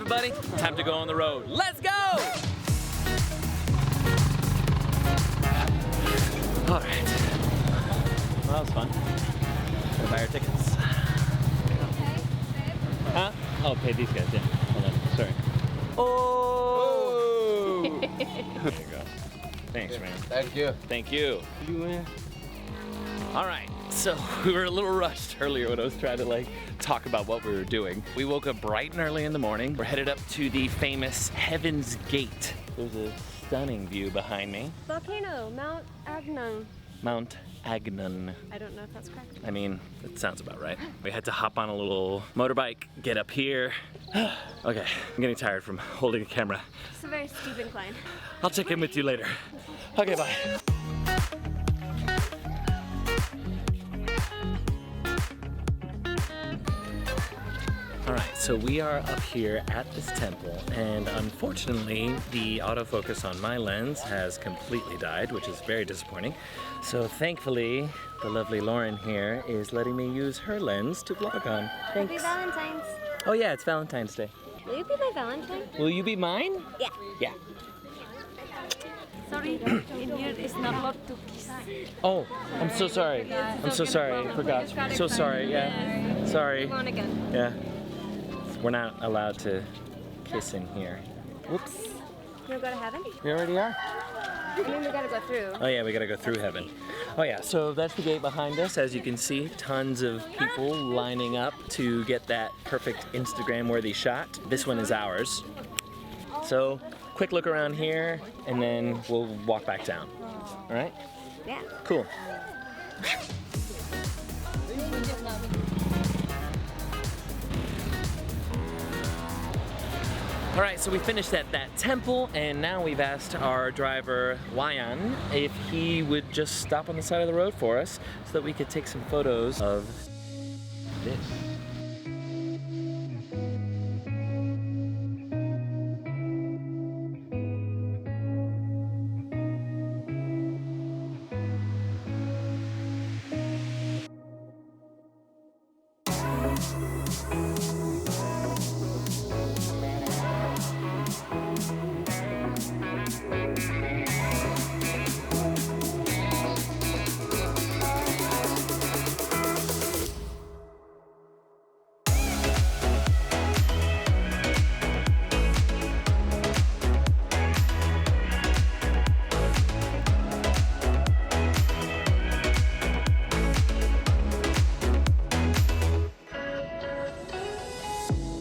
everybody. Time to go on the road. Let's go! All right. Well, that was fun. Gonna buy our tickets. Okay, babe. Huh? Oh, pay these guys, yeah. Hold on, sorry. Oh! There you go. Thanks, man. Thank you. Thank you. All right, so we were a little rushed earlier when I was trying to talk about what we were doing. We woke up bright and early in the morning. We're headed up to the famous Heaven's Gate. There's a stunning view behind me. Volcano, Mount Agnon. Mount Agnon. I don't know if that's correct. I mean, it sounds about right. We had to hop on a little motorbike, get up here. Okay, I'm getting tired from holding a camera. It's a very steep incline. I'll check in with you later. Okay, bye. All right, so we are up here at this temple, and unfortunately, the autofocus on my lens has completely died, which is very disappointing. So thankfully, the lovely Lauren here is letting me use her lens to vlog on. Thanks. Happy Valentine's. Oh yeah, it's Valentine's Day. Will you be my Valentine? Will you be mine? Yeah. Yeah. Sorry, in here it's not allowed to kiss. Oh, I'm so sorry. I'm so sorry, I forgot. So sorry, yeah. Sorry. Come on again. Yeah. We're not allowed to kiss in here. Whoops. You wanna go to heaven? We already are? I mean, we gotta go through. Oh yeah, we gotta go through heaven. Oh yeah, so that's the gate behind us. As you can see, tons of people lining up to get that perfect Instagram-worthy shot. This one is ours. So, quick look around here, and then we'll walk back down. All right? Yeah. Cool. All right, so we finished at that temple, and now we've asked our driver, Wayan, if he would just stop on the side of the road for us so that we could take some photos of this.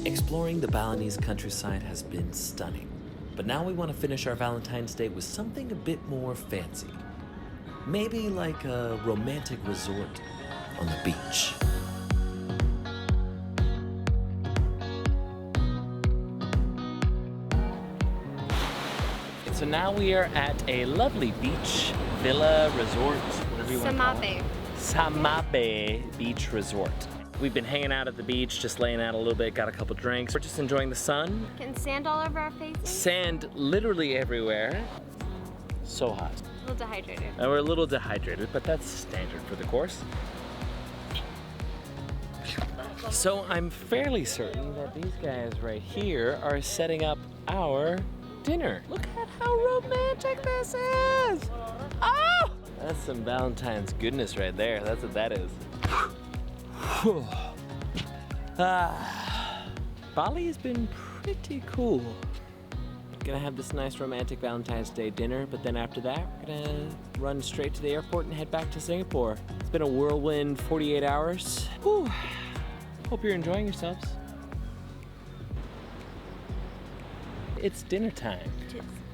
Exploring the Balinese countryside has been stunning, but now we want to finish our Valentine's Day with something a bit more fancy. Maybe like a romantic resort on the beach. So now we are at a lovely beach, villa, resort, whatever you want to call it. Samabe Beach Resort. We've been hanging out at the beach, just laying out a little bit, got a couple drinks. We're just enjoying the sun. Getting sand all over our faces. Sand literally everywhere. So hot. A little dehydrated. And we're a little dehydrated, but that's standard for the course. So I'm fairly certain that these guys right here are setting up our dinner. Look at how romantic this is! Oh! That's some Valentine's goodness right there. That's what that is. Bali has been pretty cool. Gonna have this nice romantic Valentine's Day dinner, but then after that, we're gonna run straight to the airport and head back to Singapore. It's been a whirlwind 48 hours. Whew. Hope you're enjoying yourselves. It's dinner time,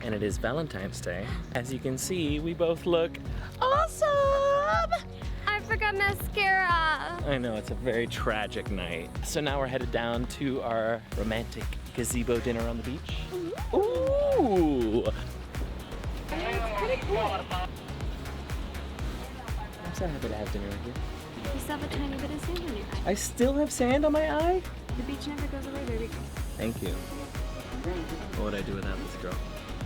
and it is Valentine's Day. As you can see, we both look awesome! I forgot mascara. I know, it's a very tragic night. So now we're headed down to our romantic gazebo dinner on the beach. Ooh! It's pretty cool. I'm so happy to have dinner with you. You still have a tiny bit of sand on your eye. I still have sand on my eye? The beach never goes away, baby. Thank you. What would I do without this girl?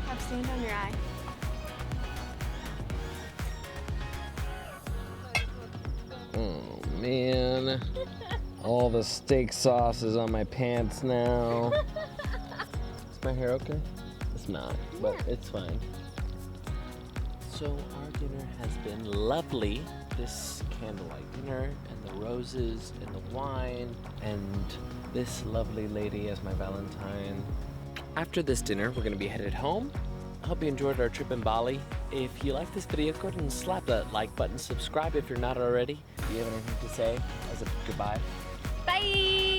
Have sand on your eye. Oh man. All the steak sauce is on my pants now. my hair okay? It's not, but it's fine. So our dinner has been lovely. This candlelight dinner and the roses and the wine and this lovely lady as my Valentine. After this dinner, we're gonna be headed home. I hope you enjoyed our trip in Bali. If you like this video, go ahead and slap that like button. Subscribe if you're not already. Do you have anything to say as a goodbye? Bye!